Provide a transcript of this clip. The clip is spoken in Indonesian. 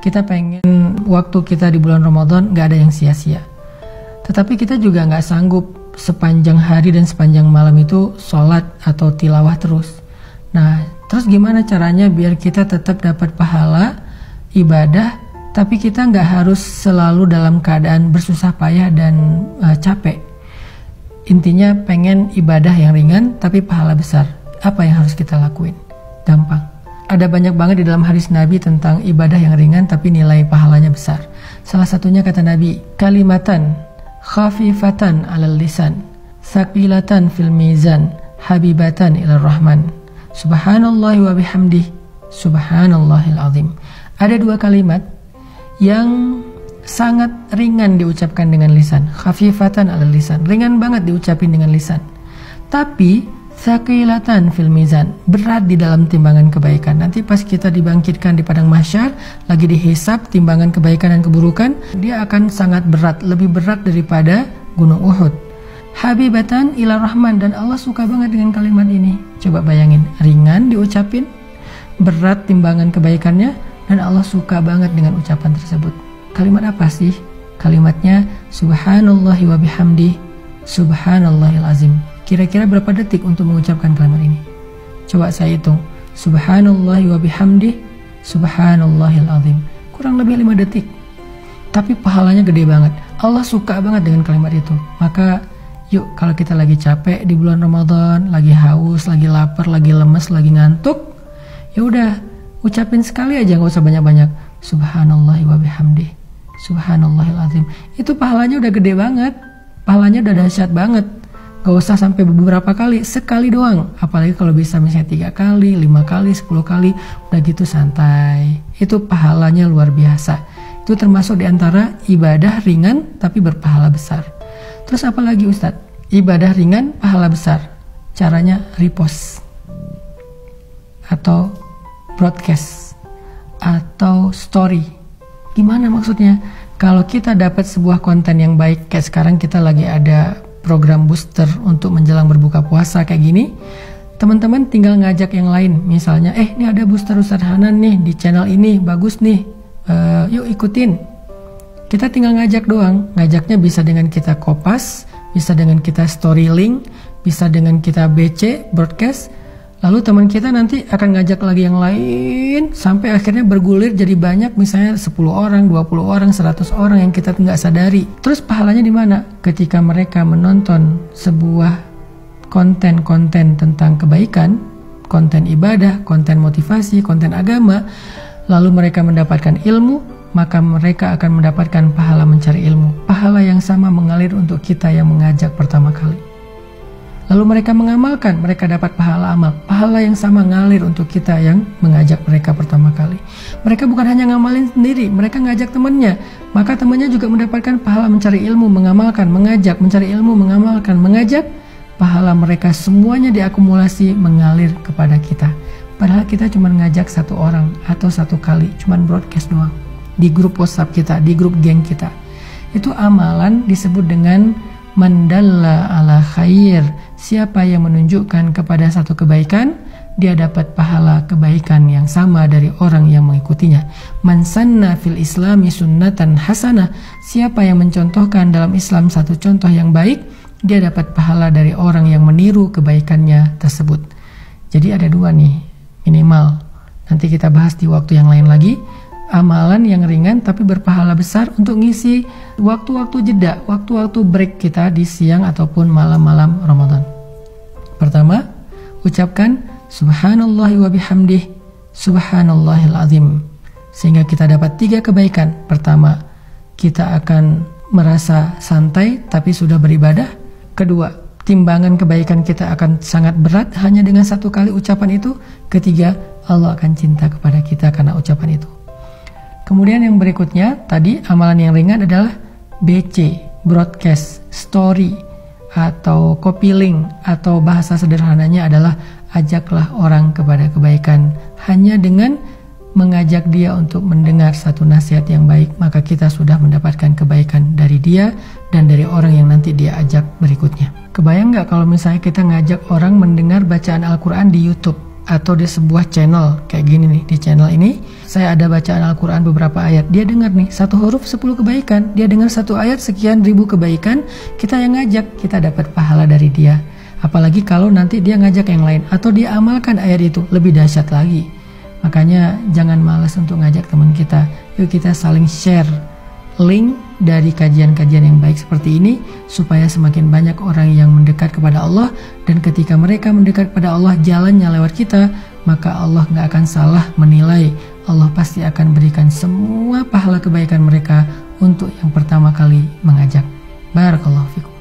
Kita pengen waktu kita di bulan Ramadan gak ada yang sia-sia. Tetapi kita juga gak sanggup sepanjang hari dan sepanjang malam itu sholat atau tilawah terus. Nah, terus gimana caranya biar kita tetap dapat pahala ibadah, tapi kita gak harus selalu dalam keadaan bersusah payah dan capek. Intinya pengen ibadah yang ringan tapi pahala besar. Apa yang harus kita lakuin? Gampang. Ada banyak banget di dalam hadis Nabi tentang ibadah yang ringan tapi nilai pahalanya besar. Salah satunya kata Nabi, kalimatan khafifatan 'alal lisan, tsaqilatan fil mizan, habibatan ilar rahman. Subhanallahi wa bihamdih, subhanallahil azim. Ada dua kalimat yang sangat ringan diucapkan dengan lisan. Khafifatan 'alal lisan, ringan banget diucapin dengan lisan. Tapi tsaqilatan fil mizan, berat di dalam timbangan kebaikan. Nanti pas kita dibangkitkan di padang mahsyar, lagi dihisab timbangan kebaikan dan keburukan, dia akan sangat berat, lebih berat daripada gunung Uhud. Habibatan ila rahman, dan Allah suka banget dengan kalimat ini. Coba bayangin, ringan diucapin, berat timbangan kebaikannya, dan Allah suka banget dengan ucapan tersebut. Kalimat apa sih? Kalimatnya subhanallahi wa bihamdih, subhanallahil azim. Kira-kira berapa detik untuk mengucapkan kalimat ini? Coba saya hitung. Subhanallahi wa bihamdih, subhanallahil azim. Kurang lebih 5 detik. Tapi pahalanya gede banget. Allah suka banget dengan kalimat itu. Maka yuk, kalau kita lagi capek di bulan Ramadan, lagi haus, lagi lapar, lagi lemes, lagi ngantuk, ya udah ucapin sekali aja, nggak usah banyak-banyak. Subhanallahi wa bihamdih, subhanallahil azim. Itu pahalanya udah gede banget. Pahalanya udah dahsyat banget. Gak usah sampai beberapa kali, sekali doang. Apalagi kalau bisa misalnya 3 kali, 5 kali, 10 kali, udah gitu santai. Itu pahalanya luar biasa. Itu termasuk diantara ibadah ringan tapi berpahala besar. Terus apa lagi Ustadz? Ibadah ringan, pahala besar. Caranya repost, atau broadcast, atau story. Gimana maksudnya? Kalau kita dapat sebuah konten yang baik, kayak sekarang kita lagi ada program booster untuk menjelang berbuka puasa kayak gini, teman-teman tinggal ngajak yang lain. Misalnya, ini ada booster Ustadz Hanan nih di channel ini, bagus nih, yuk ikutin. Kita tinggal ngajak doang. Ngajaknya bisa dengan kita kopas, bisa dengan kita story link, bisa dengan kita BC, broadcast. Lalu teman kita nanti akan ngajak lagi yang lain, sampai akhirnya bergulir jadi banyak, misalnya 10 orang, 20 orang, 100 orang yang kita nggak sadari. Terus pahalanya di mana? Ketika mereka menonton sebuah konten-konten tentang kebaikan, konten ibadah, konten motivasi, konten agama, lalu mereka mendapatkan ilmu, maka mereka akan mendapatkan pahala mencari ilmu. Pahala yang sama mengalir untuk kita yang mengajak pertama kali. Lalu mereka mengamalkan, mereka dapat pahala amal. Pahala yang sama ngalir untuk kita yang mengajak mereka pertama kali. Mereka bukan hanya ngamalin sendiri, mereka ngajak temannya. Maka temannya juga mendapatkan pahala mencari ilmu, mengamalkan, mengajak, mencari ilmu, mengamalkan, mengajak. Pahala mereka semuanya diakumulasi mengalir kepada kita. Padahal kita cuma ngajak 1 orang atau 1 kali, cuma broadcast doang. Di grup WhatsApp kita, di grup geng kita. Itu amalan disebut dengan mandalla ala khair. Siapa yang menunjukkan kepada satu kebaikan, dia dapat pahala kebaikan yang sama dari orang yang mengikutinya. Man sanna fil islami sunnatan hasanah. Siapa yang mencontohkan dalam Islam satu contoh yang baik, dia dapat pahala dari orang yang meniru kebaikannya tersebut. Jadi ada 2 nih minimal. Nanti kita bahas di waktu yang lain lagi. Amalan yang ringan tapi berpahala besar untuk ngisi waktu-waktu jeda, waktu-waktu break kita di siang ataupun malam-malam Ramadan. Pertama, ucapkan subhanallahi wa bihamdih, subhanallahil azim. Sehingga kita dapat 3 kebaikan. Pertama, kita akan merasa santai tapi sudah beribadah. Kedua, timbangan kebaikan kita akan sangat berat hanya dengan 1 kali ucapan itu. Ketiga, Allah akan cinta kepada kita karena ucapan itu. Kemudian yang berikutnya, tadi amalan yang ringan adalah BC, broadcast, story, atau copy link, atau bahasa sederhananya adalah ajaklah orang kepada kebaikan. Hanya dengan mengajak dia untuk mendengar satu nasihat yang baik, maka kita sudah mendapatkan kebaikan dari dia dan dari orang yang nanti dia ajak berikutnya. Kebayang nggak kalau misalnya kita ngajak orang mendengar bacaan Al-Quran di YouTube? atau di sebuah channel kayak gini nih. Di channel ini saya ada bacaan Al-Quran beberapa ayat, dia dengar nih 1 huruf 10 kebaikan, dia dengar 1 ayat sekian ribu kebaikan, kita yang ngajak, kita dapat pahala dari dia. Apalagi kalau nanti dia ngajak yang lain atau dia amalkan ayat itu, lebih dahsyat lagi. Makanya jangan malas untuk ngajak teman kita. Yuk kita saling share link dari kajian-kajian yang baik seperti ini, supaya semakin banyak orang yang mendekat kepada Allah. Dan ketika mereka mendekat kepada Allah, jalannya lewat kita, maka Allah gak akan salah menilai. Allah pasti akan berikan semua pahala kebaikan mereka untuk yang pertama kali mengajak. Barakallahu fikum.